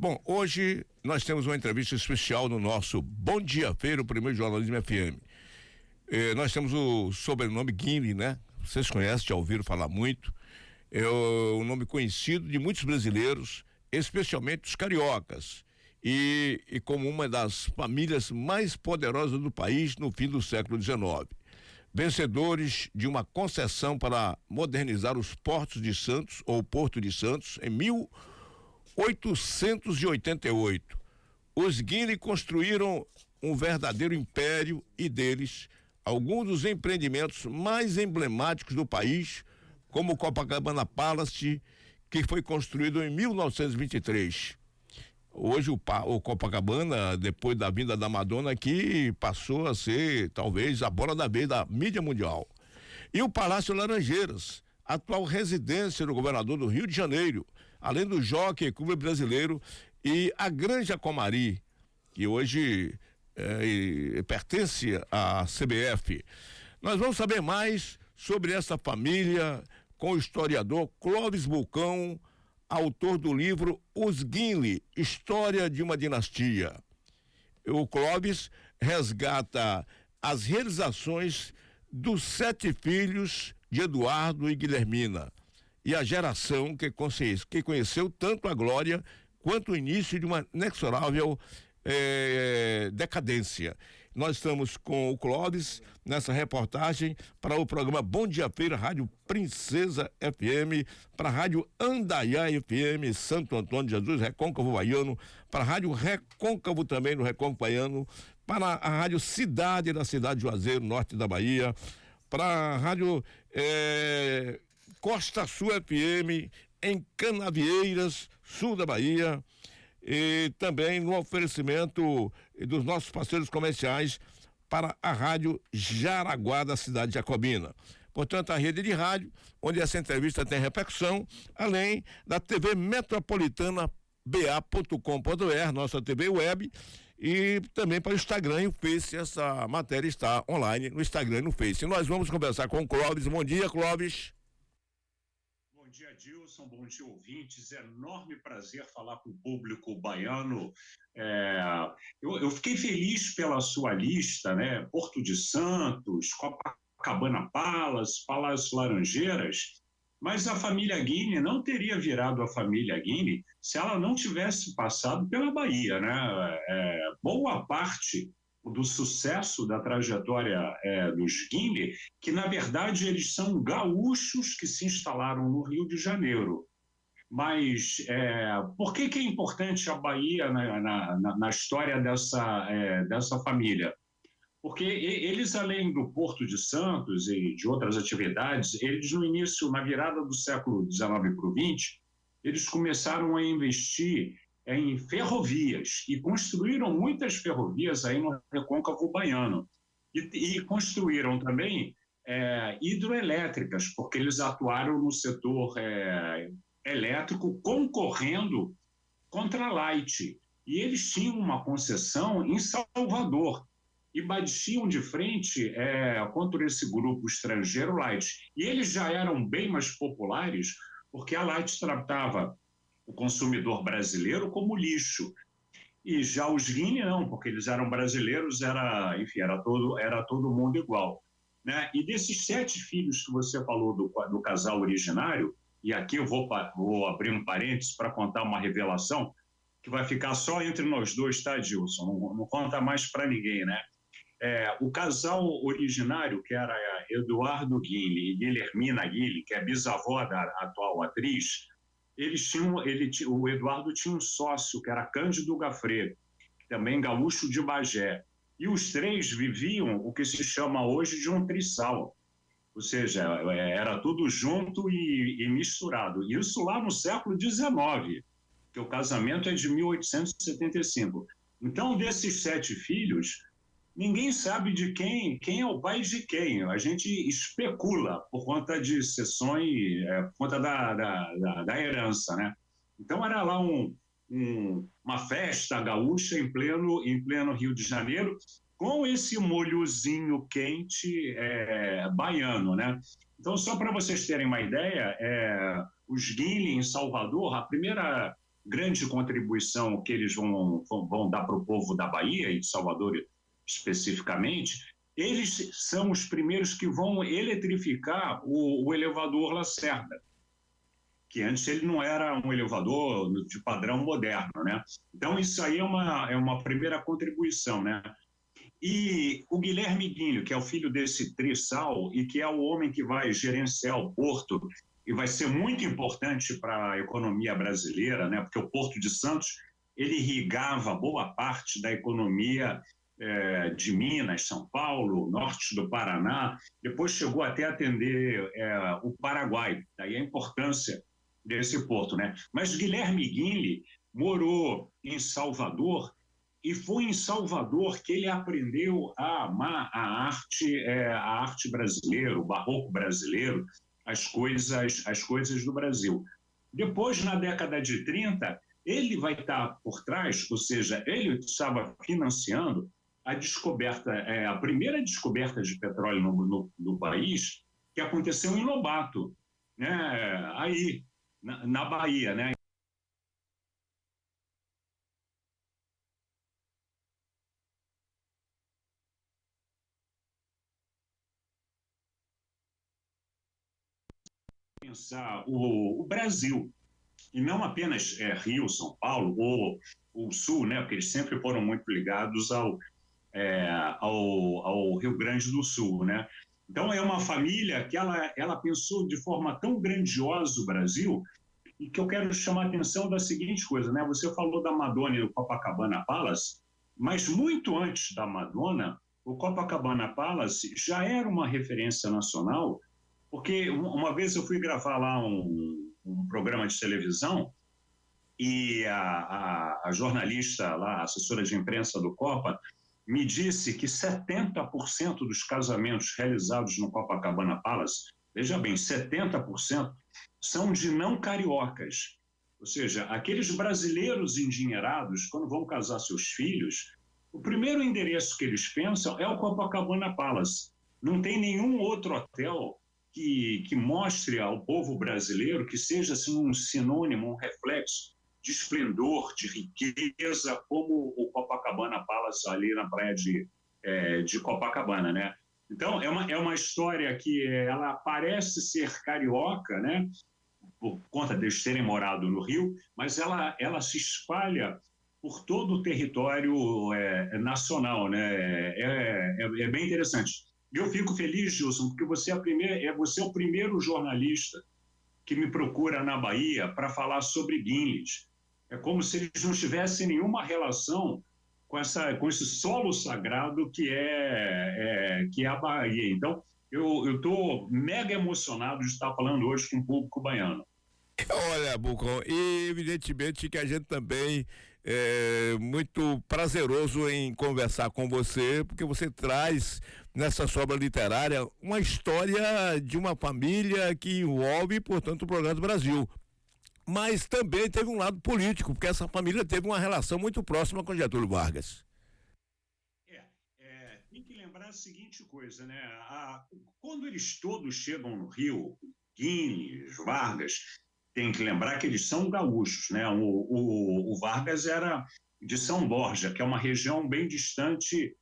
Bom, hoje nós temos uma entrevista especial no nosso Bom Dia Feira, o primeiro jornalismo FM. Nós temos o sobrenome Guinle, né? Vocês conhecem, já ouviram falar muito. É um nome conhecido de muitos brasileiros, especialmente os cariocas. E como uma das famílias mais poderosas do país no fim do século XIX. Vencedores de uma concessão para modernizar os portos de Santos, ou Porto de Santos, em 1888. Os Guinle construíram um verdadeiro império e deles, alguns dos empreendimentos mais emblemáticos do país, como o Copacabana Palace, que foi construído em 1923. Hoje o Copacabana, depois da vinda da Madonna aqui, passou a ser talvez a bola da vez da mídia mundial. E o Palácio Laranjeiras, atual residência do governador do Rio de Janeiro, além do Jockey Clube Brasileiro, e a Granja Comari, que hoje pertence à CBF. Nós vamos saber mais sobre essa família com o historiador Clóvis Bulcão, autor do livro Os Guinle, História de uma Dinastia. O Clóvis resgata as realizações dos 7 filhos de Eduardo e Guilhermina e a geração que conheceu tanto a glória quanto o início de uma inexorável decadência. Nós estamos com o Clóvis nessa reportagem para o programa Bom Dia Feira, Rádio Princesa FM, para a Rádio Andaiá FM, Santo Antônio de Jesus, Recôncavo Baiano, para a Rádio Recôncavo também no Recôncavo Baiano, para a Rádio Cidade da cidade de Juazeiro, norte da Bahia, para a Rádio Costa Sul FM, em Canavieiras, sul da Bahia, e também no oferecimento dos nossos parceiros comerciais para a Rádio Jaraguá da cidade de Jacobina. Portanto, a rede de rádio, onde essa entrevista tem repercussão, além da TV Metropolitana ba.com.br, nossa TV web, e também para o Instagram e o Face. Essa matéria está online no Instagram e no Face. Nós vamos conversar com o Clóvis. Bom dia, Clóvis. Bom dia, Dilson, bom dia, ouvintes. É enorme prazer falar com o público baiano. Eu fiquei feliz pela sua lista, né? Porto de Santos, Copacabana Palace, Palácio Laranjeiras, mas a família Guinle não teria virado a família Guinle se ela não tivesse passado pela Bahia, né? Boa parte do sucesso da trajetória dos Guinle, que na verdade eles são gaúchos que se instalaram no Rio de Janeiro. Mas por que é importante a Bahia na história dessa família? Porque eles, além do Porto de Santos e de outras atividades, eles no início, na virada do século XIX para o XX, eles começaram a investir em ferrovias e construíram muitas ferrovias aí no Recôncavo Baiano e construíram também hidroelétricas, porque eles atuaram no setor elétrico concorrendo contra a Light, e eles tinham uma concessão em Salvador e batiam de frente contra esse grupo estrangeiro Light, e eles já eram bem mais populares porque a Light tratava o consumidor brasileiro como lixo. E já os Guinle não, porque eles eram brasileiros, era todo mundo igual, né? E desses 7 filhos que você falou do casal originário, e aqui eu vou abrir um parênteses para contar uma revelação que vai ficar só entre nós dois, tá, Dilson? Não conta mais para ninguém, né? O casal originário, que era Eduardo Guinle e Guilhermina Guinle, que é bisavó da atual atriz, o Eduardo tinha um sócio, que era Cândido Gafré, também gaúcho de Bagé. E os 3 viviam o que se chama hoje de um trisal. Ou seja, era tudo junto e misturado. Isso lá no século XIX, que o casamento é de 1875. Então, desses 7 filhos, ninguém sabe de quem é o pai de quem. A gente especula por conta de sessões, por conta da herança, né? Então era lá uma festa gaúcha em pleno Rio de Janeiro, com esse molhozinho quente baiano, né? Então, só para vocês terem uma ideia, os Guinle em Salvador, a primeira grande contribuição que eles vão dar para o povo da Bahia e de Salvador especificamente, eles são os primeiros que vão eletrificar o elevador Lacerda, que antes ele não era um elevador de padrão moderno, né? Então, isso aí é uma primeira contribuição, né? E o Guilherme Guinle, que é o filho desse Trissal e que é o homem que vai gerenciar o porto e vai ser muito importante para a economia brasileira, né? Porque o Porto de Santos ele irrigava boa parte da economia de Minas, São Paulo, norte do Paraná, depois chegou até a atender o Paraguai, daí a importância desse porto, né? Mas Guilherme Guinle morou em Salvador e foi em Salvador que ele aprendeu a amar a arte brasileira, o barroco brasileiro, as coisas do Brasil. Depois, na década de 30, ele vai estar por trás, ou seja, ele estava financiando a descoberta, a primeira descoberta de petróleo no país, que aconteceu em Lobato, né? Aí, na Bahia, né? Pensar o Brasil, e não apenas Rio, São Paulo ou o Sul, né? Porque eles sempre foram muito ligados ao Rio Grande do Sul, né? Então é uma família que ela pensou de forma tão grandiosa o Brasil e que eu quero chamar a atenção da seguinte coisa, né? Você falou da Madonna e do Copacabana Palace, mas muito antes da Madonna, o Copacabana Palace já era uma referência nacional, porque uma vez eu fui gravar lá um programa de televisão e a jornalista lá, a assessora de imprensa do Copa, me disse que 70% dos casamentos realizados no Copacabana Palace, veja bem, 70% são de não cariocas. Ou seja, aqueles brasileiros endinheirados, quando vão casar seus filhos, o primeiro endereço que eles pensam é o Copacabana Palace. Não tem nenhum outro hotel que mostre ao povo brasileiro que seja assim, um sinônimo, um reflexo de esplendor, de riqueza, como o Copacabana Palace ali na praia de Copacabana, né? Então, é uma história que ela parece ser carioca, né? Por conta deles terem morado no Rio, mas ela se espalha por todo o território nacional, né? É bem interessante. Eu fico feliz, Gilson, porque você é o primeiro jornalista que me procura na Bahia para falar sobre Guinles. É como se eles não tivessem nenhuma relação com esse solo sagrado que é a Bahia. Então, eu estou mega emocionado de estar falando hoje com o público baiano. Olha, Bucon, e evidentemente que a gente também é muito prazeroso em conversar com você, porque você traz nessa sua obra literária uma história de uma família que envolve, portanto, o Programa do Brasil. Mas também teve um lado político, porque essa família teve uma relação muito próxima com Getúlio Vargas. Tem que lembrar a seguinte coisa, né? Quando eles todos chegam no Rio, Guines, Vargas, tem que lembrar que eles são gaúchos, né? O Vargas era de São Borja, que é uma região bem distante,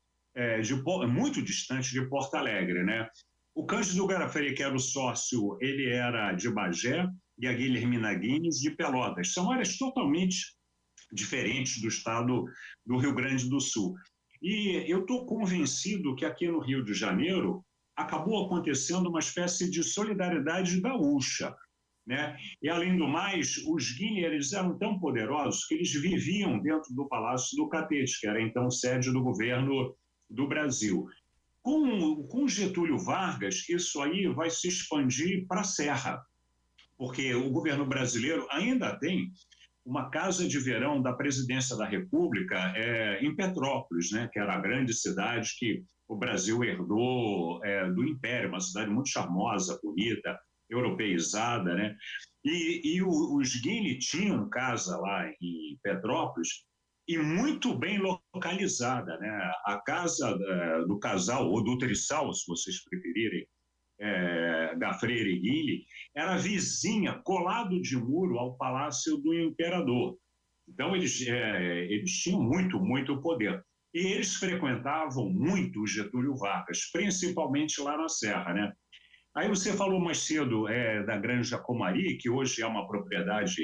muito distante de Porto Alegre, né? O Cândido Garaferi, que era o sócio, ele era de Bagé, e a Guilhermina Guines de Pelotas. São áreas totalmente diferentes do estado do Rio Grande do Sul. E eu estou convencido que aqui no Rio de Janeiro acabou acontecendo uma espécie de solidariedade gaúcha, né? E, além do mais, os Guinle eram tão poderosos que eles viviam dentro do Palácio do Catete, que era então sede do governo do Brasil. Com Getúlio Vargas, isso aí vai se expandir para a Serra, porque o governo brasileiro ainda tem uma casa de verão da presidência da República em Petrópolis, né, que era a grande cidade que o Brasil herdou do Império, uma cidade muito charmosa, bonita, europeizada, né? E os Guinle tinham casa lá em Petrópolis e muito bem localizada, né? A casa do casal, ou do trisal, se vocês preferirem, da Freire Guinle, era vizinha, colado de muro ao Palácio do Imperador. Então, eles tinham muito poder. E eles frequentavam muito o Getúlio Vargas, principalmente lá na Serra, né? Aí você falou mais cedo da Granja Comari, que hoje é uma propriedade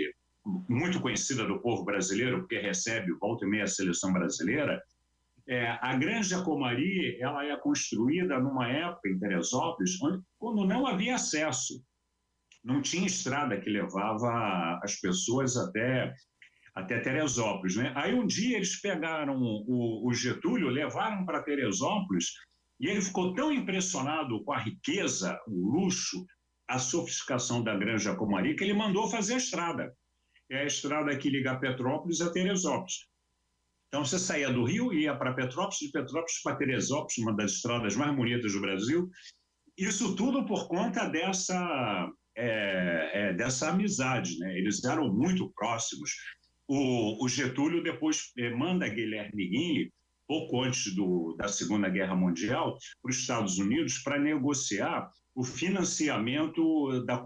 muito conhecida do povo brasileiro, porque recebe volta e meia a seleção brasileira. A Granja Comari ela é construída numa época em Teresópolis, quando não havia acesso, não tinha estrada que levava as pessoas até Teresópolis, né? Aí um dia eles pegaram o Getúlio, levaram para Teresópolis e ele ficou tão impressionado com a riqueza, o luxo, a sofisticação da Granja Comari que ele mandou fazer a estrada. É a estrada que liga Petrópolis a Teresópolis. Então você saía do Rio e ia para Petrópolis, de Petrópolis para Teresópolis, uma das estradas mais bonitas do Brasil. Isso tudo por conta dessa amizade, né? Eles eram muito próximos. O Getúlio depois manda Guilherme Guinle, pouco antes da Segunda Guerra Mundial, para os Estados Unidos para negociar o financiamento da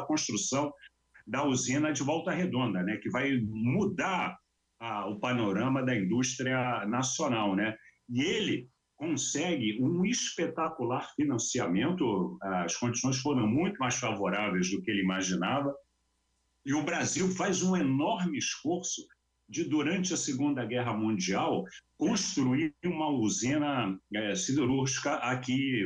construção da usina de Volta Redonda, né? Que vai mudar o panorama da indústria nacional, né? E ele consegue um espetacular financiamento, as condições foram muito mais favoráveis do que ele imaginava, e o Brasil faz um enorme esforço de, durante a Segunda Guerra Mundial, construir uma usina siderúrgica aqui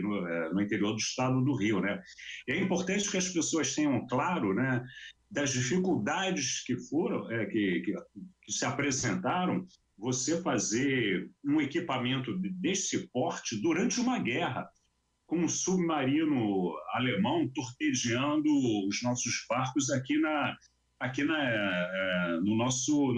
no interior do estado do Rio, né? E é importante que as pessoas tenham claro, né, das dificuldades que foram, que se apresentaram, você fazer um equipamento desse porte durante uma guerra, com um submarino alemão torpedeando os nossos barcos no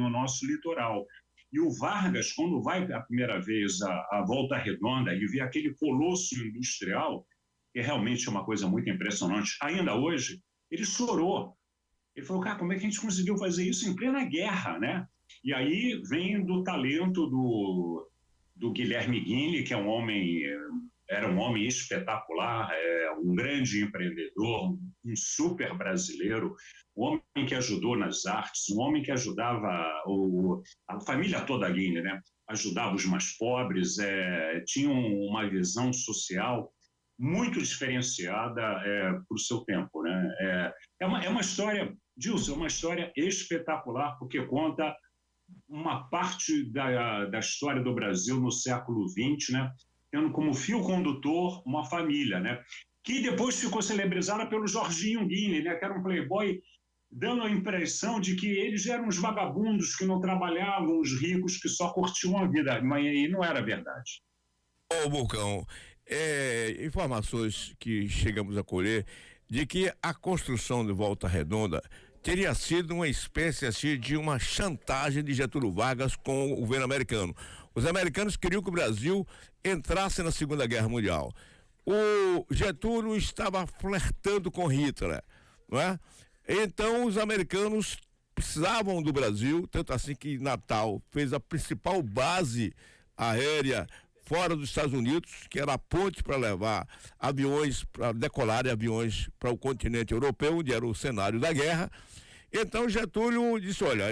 nosso litoral. E o Vargas, quando vai a primeira vez à Volta Redonda e vê aquele colosso industrial, que realmente é uma coisa muito impressionante, ainda hoje, ele chorou. Ele falou, cara, como é que a gente conseguiu fazer isso em plena guerra, né? E aí vem do talento do Guilherme Guinle, que era um homem espetacular, um grande empreendedor, um super brasileiro, um homem que ajudou nas artes, um homem que ajudava a família toda Guinle, né? Ajudava os mais pobres, tinha uma visão social muito diferenciada para o seu tempo, né? É uma história, Dilson, é uma história espetacular, porque conta uma parte da história do Brasil no século XX, né? Tendo como fio condutor uma família, né? Que depois ficou celebrizada pelo Jorginho Guinle, né? Que era um playboy, dando a impressão de que eles eram os vagabundos que não trabalhavam, os ricos que só curtiam a vida, mas e não era verdade. Ô, Bulcão, informações que chegamos a colher de que a construção de Volta Redonda teria sido uma espécie assim de uma chantagem de Getúlio Vargas com o governo americano. Os americanos queriam que o Brasil entrasse na Segunda Guerra Mundial. O Getúlio estava flertando com Hitler, não é? Então os americanos precisavam do Brasil, tanto assim que Natal fez a principal base aérea fora dos Estados Unidos, que era a ponte para levar aviões, para decolar aviões para o continente europeu, onde era o cenário da guerra. Então Getúlio disse, olha,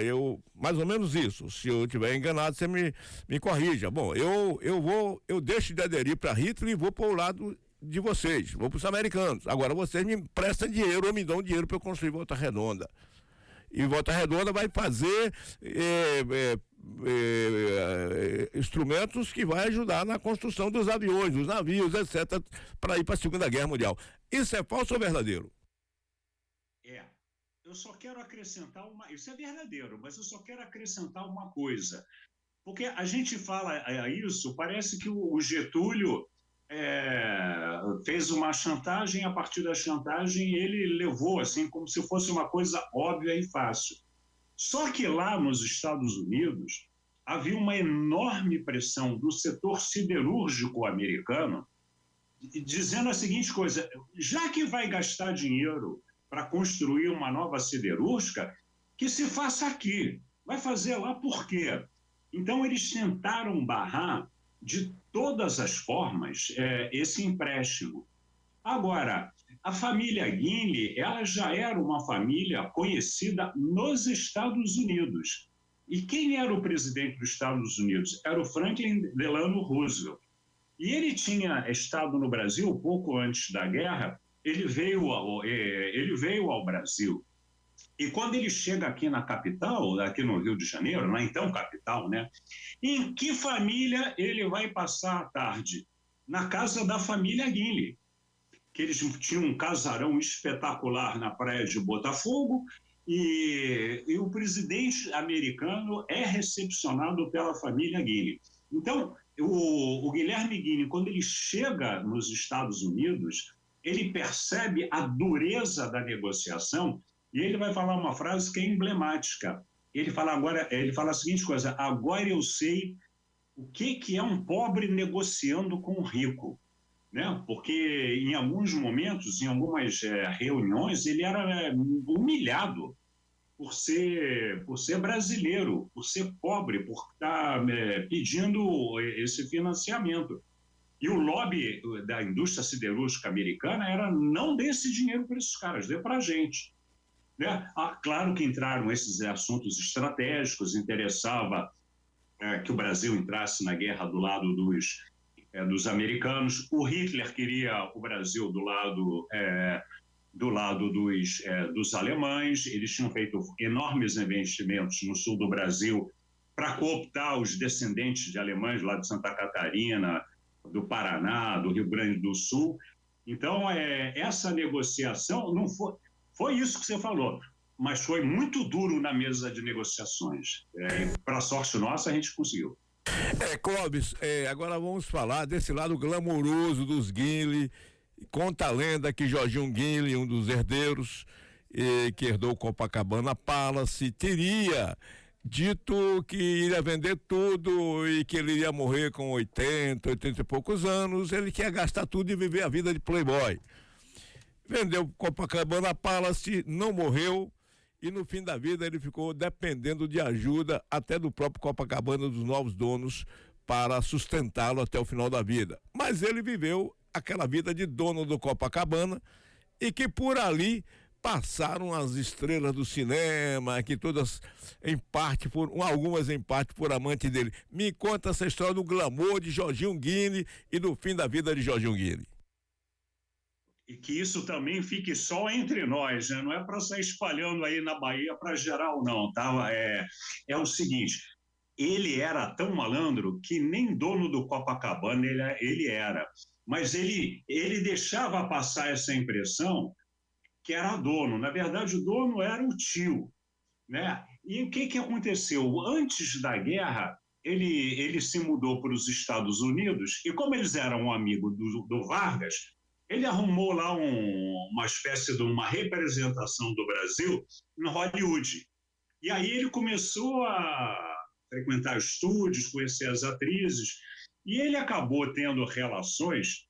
mais ou menos isso, se eu estiver enganado, você me corrija. Bom, eu deixo de aderir para Hitler e vou para o lado de vocês, vou para os americanos. Agora vocês me prestam dinheiro ou me dão dinheiro para eu construir Volta Redonda. E Volta Redonda vai fazer instrumentos que vai ajudar na construção dos aviões, dos navios, etc., para ir para a Segunda Guerra Mundial. Isso é falso ou verdadeiro? Eu só quero acrescentar isso é verdadeiro, mas eu só quero acrescentar uma coisa, porque a gente fala isso, parece que o Getúlio fez uma chantagem, a partir da chantagem ele levou assim como se fosse uma coisa óbvia e fácil. Só que lá nos Estados Unidos havia uma enorme pressão do setor siderúrgico americano, dizendo a seguinte coisa, já que vai gastar dinheiro para construir uma nova siderúrgica, que se faça aqui. Vai fazer lá por quê? Então eles tentaram barrar de todas as formas esse empréstimo. Agora, A família Guinle, ela já era uma família conhecida nos Estados Unidos. E quem era o presidente dos Estados Unidos? Era o Franklin Delano Roosevelt. E ele tinha estado no Brasil pouco antes da guerra. Ele veio ao Brasil. E quando ele chega aqui na capital, aqui no Rio de Janeiro, na então capital, né? Em que família ele vai passar a tarde? Na casa da família Guinle, que eles tinham um casarão espetacular na praia de Botafogo, e o presidente americano é recepcionado pela família Guinle. Então, o Guilherme Guinle, quando ele chega nos Estados Unidos, ele percebe a dureza da negociação e ele vai falar uma frase que é emblemática. Ele fala a seguinte coisa: agora eu sei o que é um pobre negociando com um rico. Né? Porque em alguns momentos, em algumas reuniões, ele era humilhado por ser brasileiro, por ser pobre, por estar pedindo esse financiamento. E o lobby da indústria siderúrgica americana era: não dê esse dinheiro para esses caras, dê para a gente. Né? Claro que entraram esses assuntos estratégicos, interessava que o Brasil entrasse na guerra do lado dos americanos. O Hitler queria o Brasil do lado dos alemães. Eles tinham feito enormes investimentos no sul do Brasil para cooptar os descendentes de alemães lá de Santa Catarina, do Paraná, do Rio Grande do Sul. Então, essa negociação não foi isso que você falou, mas foi muito duro na mesa de negociações. Para sorte nossa, a gente conseguiu. Clóvis, agora vamos falar desse lado glamouroso dos Guinle. Conta a lenda que Jorginho Guinle, um dos herdeiros, que herdou o Copacabana Palace, teria dito que iria vender tudo e que ele iria morrer com 80 e poucos anos. Ele quer gastar tudo e viver a vida de playboy. Vendeu o Copacabana Palace, não morreu, e no fim da vida ele ficou dependendo de ajuda até do próprio Copacabana, dos novos donos, para sustentá-lo até o final da vida. Mas ele viveu aquela vida de dono do Copacabana, e que por ali passaram as estrelas do cinema, que todas algumas em parte por amante dele. Me conta essa história do glamour de Jorginho Guinle e do fim da vida de Jorginho Guinle. E que isso também fique só entre nós, né? Não é para sair espalhando aí na Bahia para geral, não, tá? É o seguinte: ele era tão malandro que nem dono do Copacabana ele era, mas ele deixava passar essa impressão que era dono. Na verdade, o dono era o tio, né? E o que aconteceu? Antes da guerra, ele se mudou para os Estados Unidos, e como eles eram um amigo do Vargas, ele arrumou lá uma espécie de uma representação do Brasil no Hollywood. E aí ele começou a frequentar estúdios, conhecer as atrizes, e ele acabou tendo relações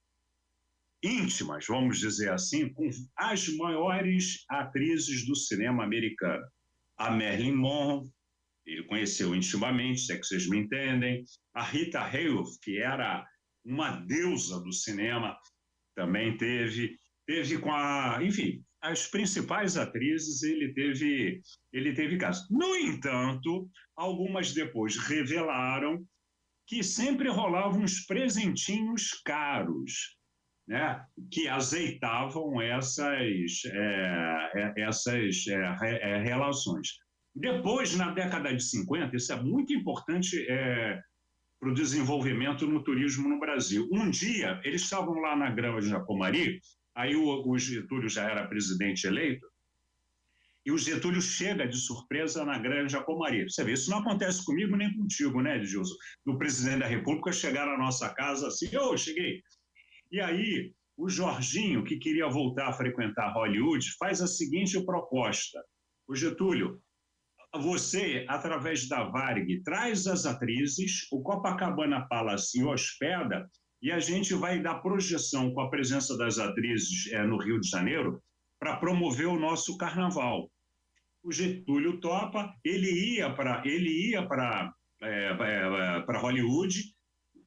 íntimas, vamos dizer assim, com as maiores atrizes do cinema americano. A Marilyn Monroe, ele conheceu intimamente, se é que vocês me entendem. A Rita Hayworth, que era uma deusa do cinema, também teve com enfim, as principais atrizes ele teve caso. No entanto, algumas depois revelaram que sempre rolavam uns presentinhos caros, né, que azeitavam essas relações. Depois, na década de 50, isso é muito importante para o desenvolvimento no turismo no Brasil. Um dia, eles estavam lá na Granja de Jacomari, aí o Getúlio já era presidente eleito, e o Getúlio chega de surpresa na Granja de Jacomari. Você vê, isso não acontece comigo nem contigo, né, Edilson? Do presidente da República chegar na nossa casa assim: cheguei. E aí, o Jorginho, que queria voltar a frequentar Hollywood, faz a seguinte proposta: o Getúlio, você, através da Varig, traz as atrizes, o Copacabana Palace hospeda, e a gente vai dar projeção com a presença das atrizes no Rio de Janeiro para promover o nosso carnaval. O Getúlio topa, ele ia para Hollywood,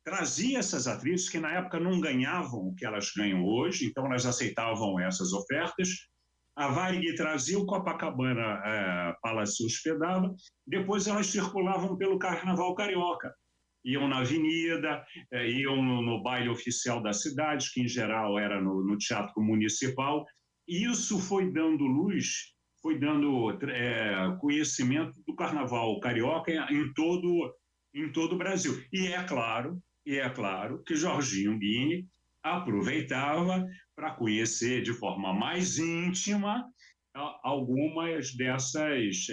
trazia essas atrizes que na época não ganhavam o que elas ganham hoje, então elas aceitavam essas ofertas. A Varig trazia, o Copacabana Palace se hospedava, depois elas circulavam pelo Carnaval Carioca. Iam na avenida, iam no baile oficial da cidade, que em geral era no Teatro Municipal, e isso foi dando luz, foi dando conhecimento do Carnaval Carioca em todo o Brasil. E é claro que Jorginho Guine aproveitava para conhecer de forma mais íntima algumas dessas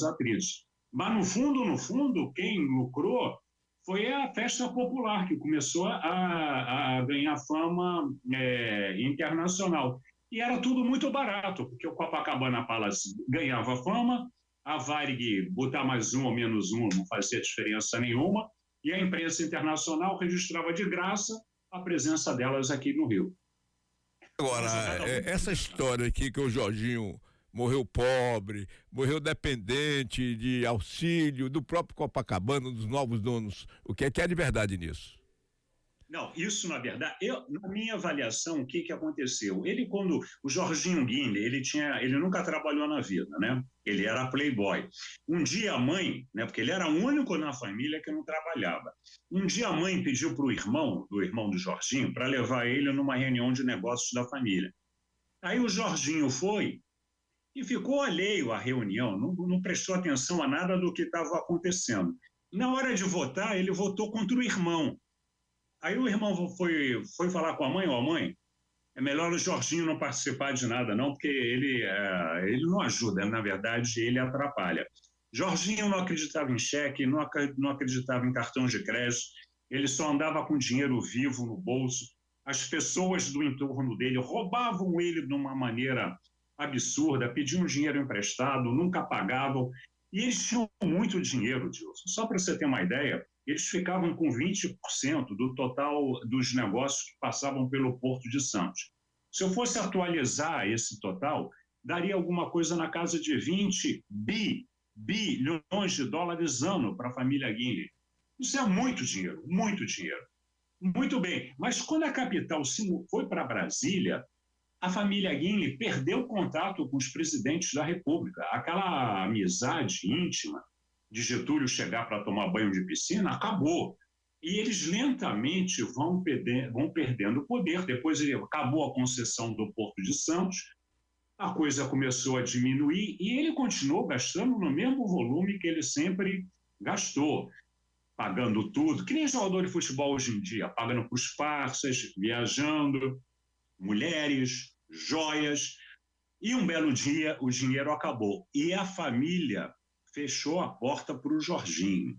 atrizes. Mas, no fundo, quem lucrou foi a festa popular, que começou a ganhar fama internacional. E era tudo muito barato, porque o Copacabana Palace ganhava fama, a Varig botar mais um ou menos um não fazia diferença nenhuma, e a imprensa internacional registrava de graça a presença delas aqui no Rio. Agora, essa história aqui que o Jorginho morreu pobre, morreu dependente de auxílio do próprio Copacabana, dos novos donos, o que é de verdade nisso? Não, isso na verdade, na minha avaliação, o que aconteceu? Quando o Jorginho Guine, ele nunca trabalhou na vida, né? Ele era playboy. Um dia a mãe, né? Porque ele era o único na família que não trabalhava. Um dia a mãe pediu para o irmão do Jorginho, para levar ele numa reunião de negócios da família. Aí o Jorginho foi e ficou alheio à reunião, não prestou atenção a nada do que estava acontecendo. Na hora de votar, ele votou contra o irmão. Aí o irmão foi falar com a mãe, mãe, é melhor o Jorginho não participar de nada não, porque ele não ajuda, na verdade, ele atrapalha. Jorginho não acreditava em cheque, não acreditava em cartão de crédito, ele só andava com dinheiro vivo no bolso. As pessoas do entorno dele roubavam ele de uma maneira absurda, pediam dinheiro emprestado, nunca pagavam, e eles tinham muito dinheiro, Dilson. Só para você ter uma ideia, eles ficavam com 20% do total dos negócios que passavam pelo Porto de Santos. Se eu fosse atualizar esse total, daria alguma coisa na casa de 20 bilhões de dólares ano para a família Guine. Isso é muito dinheiro, muito dinheiro. Muito bem, mas quando a capital foi para Brasília, a família Guine perdeu contato com os presidentes da República. Aquela amizade íntima de Getúlio chegar para tomar banho de piscina, acabou. E eles lentamente vão perdendo poder. Depois acabou a concessão do Porto de Santos, a coisa começou a diminuir e ele continuou gastando no mesmo volume que ele sempre gastou, pagando tudo, que nem jogador de futebol hoje em dia, pagando para os parceiros, viajando, mulheres, joias. E um belo dia o dinheiro acabou. E a família fechou a porta para o Jorginho.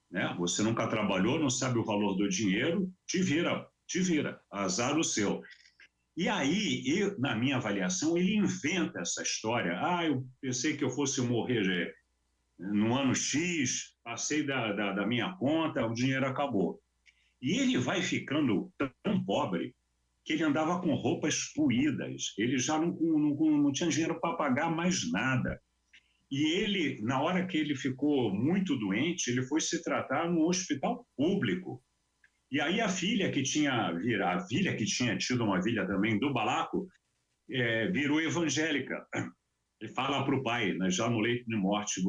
Né? Você nunca trabalhou, não sabe o valor do dinheiro, te vira, azar o seu. E aí, na minha avaliação, ele inventa essa história. Eu pensei que eu fosse morrer no ano X, passei da minha conta, o dinheiro acabou. E ele vai ficando tão pobre que ele andava com roupas puídas, ele já não tinha dinheiro para pagar mais nada. E ele, na hora que ele ficou muito doente, ele foi se tratar no hospital público. E aí a filha que tinha tido uma filha também do Balaco, virou evangélica. Ele fala para o pai, né, já no leito de morte,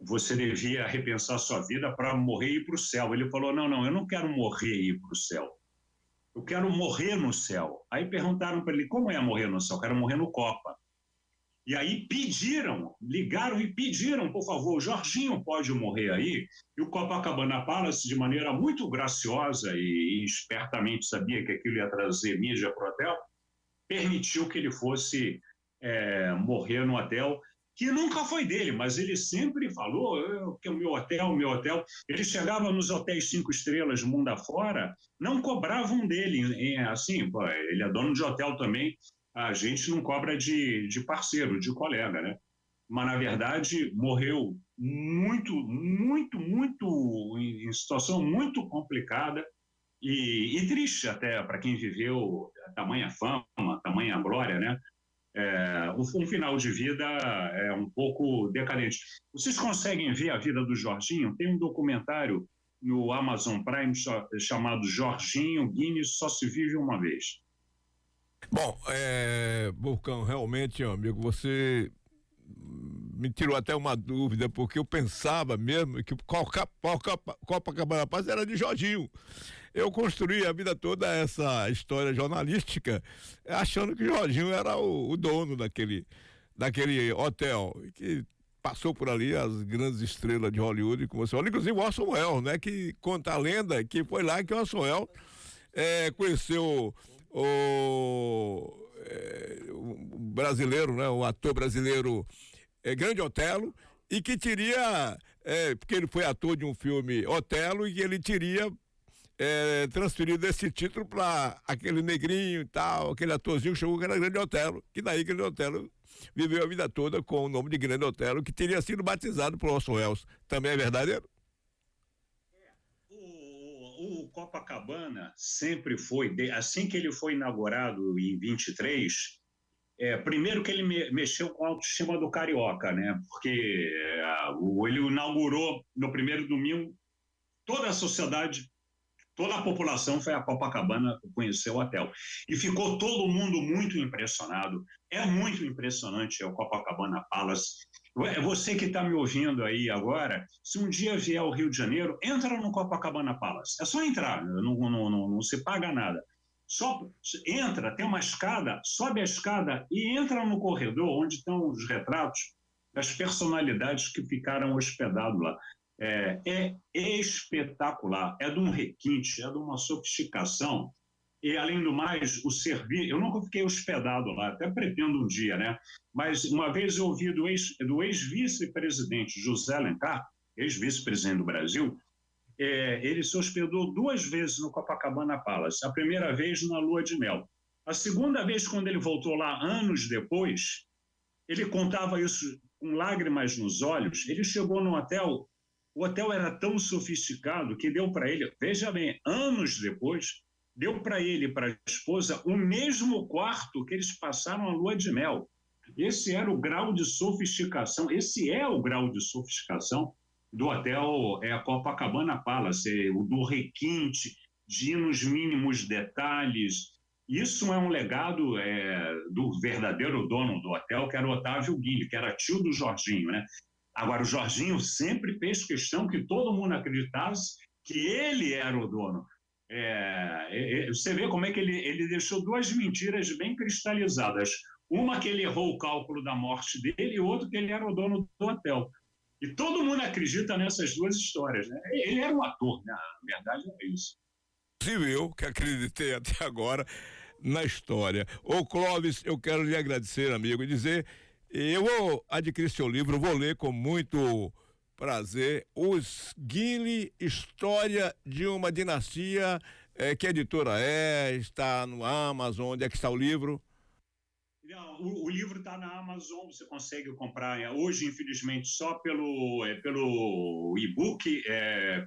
você devia repensar sua vida para morrer e ir para o céu. Ele falou, não, eu não quero morrer e ir para o céu. Eu quero morrer no céu. Aí perguntaram para ele, como é morrer no céu? Eu quero morrer no Copa. E aí ligaram e pediram, por favor, o Jorginho pode morrer aí? E o Copacabana Palace, de maneira muito graciosa e espertamente sabia que aquilo ia trazer mídia para o hotel, permitiu que ele fosse morrer no hotel, que nunca foi dele, mas ele sempre falou que o meu hotel. Ele chegava nos hotéis 5 estrelas mundo afora, não cobravam dele. Assim, ele é dono de hotel também, a gente não cobra de parceiro, de colega, né? Mas, na verdade, morreu muito, em situação muito complicada e triste até para quem viveu a tamanha fama, a tamanha glória, né? Um final de vida um pouco decadente. Vocês conseguem ver a vida do Jorginho? Tem um documentário no Amazon Prime chamado Jorginho Guinness Só Se Vive Uma Vez. Bom, Vulcão, realmente, meu amigo, você me tirou até uma dúvida, porque eu pensava mesmo que o Copacabana Palace era de Jorginho. Eu construí a vida toda essa história jornalística achando que Jorginho era o dono daquele hotel, que passou por ali as grandes estrelas de Hollywood, como você falou, inclusive o Orson Welles, né? Que conta a lenda que foi lá que o Orson Welles conheceu o brasileiro, né? O ator brasileiro Grande Otelo, e que teria, porque ele foi ator de um filme Otelo, e que ele teria transferido esse título para aquele negrinho e tal, aquele atorzinho que chegou que era Grande Otelo, que daí Grande Otelo viveu a vida toda com o nome de Grande Otelo, que teria sido batizado por Orson Welles. Também é verdadeiro? O Copacabana sempre foi, assim que ele foi inaugurado em 23, primeiro que ele mexeu com a autoestima do carioca, né? Porque ele inaugurou no primeiro domingo, toda a sociedade, toda a população foi a Copacabana conhecer o hotel. E ficou todo mundo muito impressionado. É muito impressionante o Copacabana Palace. Você que está me ouvindo aí agora, se um dia vier ao Rio de Janeiro, entra no Copacabana Palace. É só entrar, não se paga nada. Só entra, tem uma escada, sobe a escada e entra no corredor onde estão os retratos das personalidades que ficaram hospedados lá. É espetacular, é de um requinte, é de uma sofisticação. E, além do mais, o serviço... Eu nunca fiquei hospedado lá, até pretendo um dia, né? Mas uma vez eu ouvi do ex-vice-presidente José Alencar, ex-vice-presidente do Brasil, ele se hospedou 2 vezes no Copacabana Palace. A primeira vez na lua de mel. A segunda vez, quando ele voltou lá, anos depois, ele contava isso com lágrimas nos olhos. Ele chegou no hotel, o hotel era tão sofisticado que deu para ele, veja bem, anos depois, deu para ele e para a esposa o mesmo quarto que eles passaram a lua de mel. Esse era o grau de sofisticação, esse é o grau de sofisticação do hotel Copacabana Palace, do requinte, de ir nos mínimos detalhes. Isso é um legado do verdadeiro dono do hotel, que era o Otávio Guille, que era tio do Jorginho, né? Agora, o Jorginho sempre fez questão que todo mundo acreditasse que ele era o dono. Você vê como é que ele deixou 2 mentiras bem cristalizadas. Uma que ele errou o cálculo da morte dele e outra que ele era o dono do hotel. E todo mundo acredita nessas 2 histórias, né? Ele era um ator, né? Na verdade é isso. Inclusive eu, que acreditei até agora na história. Ô Clóvis, eu quero lhe agradecer, amigo, e dizer, eu vou adquirir seu livro, vou ler com muito prazer, Os Guinle, História de uma Dinastia, que editora está no Amazon, onde é que está o livro? Não, o livro está na Amazon, você consegue comprar hoje, infelizmente, só pelo e-book,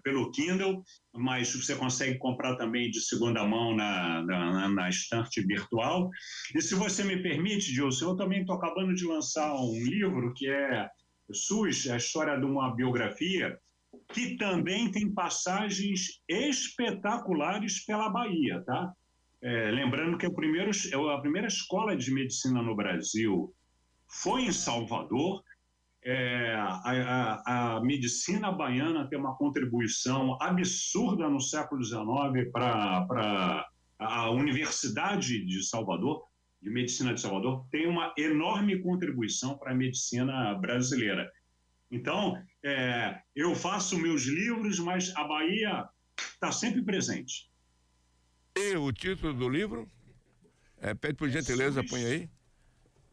pelo Kindle, mas você consegue comprar também de segunda mão na estante virtual. E se você me permite, Gilson, eu também estou acabando de lançar um livro que é SUS, a história de uma biografia, que também tem passagens espetaculares pela Bahia, tá? Lembrando que a primeira escola de medicina no Brasil foi em Salvador. A medicina baiana tem uma contribuição absurda no século XIX para a Universidade de Salvador, de Medicina de Salvador, tem uma enorme contribuição para a medicina brasileira. Então, eu faço meus livros, mas a Bahia está sempre presente. E o título do livro? Pede por gentileza, põe aí.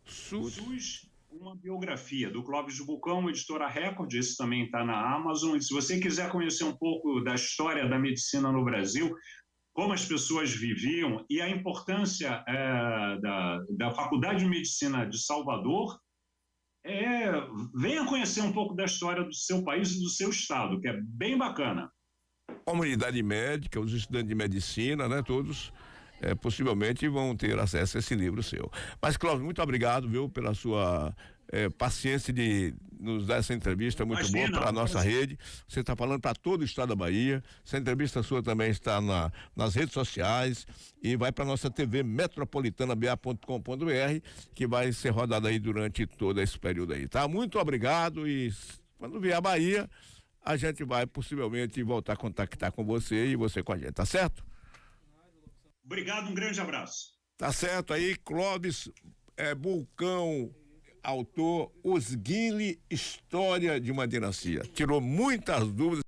SUS, uma biografia, do Clóvis Vulcão, editora Record, esse também está na Amazon. E se você quiser conhecer um pouco da história da medicina no Brasil, como as pessoas viviam e a importância da Faculdade de Medicina de Salvador, venha conhecer um pouco da história do seu país e do seu estado, que é bem bacana. Comunidade médica, os estudantes de medicina, né, todos possivelmente vão ter acesso a esse livro seu. Mas, Cláudio, muito obrigado, viu, pela sua paciência de nos dar essa entrevista muito boa para a nossa rede. Você está falando para todo o estado da Bahia. Essa entrevista sua também está nas redes sociais e vai para nossa TV metropolitanaba.com.br, que vai ser rodada aí durante todo esse período aí, tá? Muito obrigado, e quando vier a Bahia, a gente vai possivelmente voltar a contactar com você e você com a gente, tá certo? Obrigado, um grande abraço. Tá certo aí, Clóvis Bulcão, autor Osguinle, História de uma Dinastia. Tirou muitas dúvidas.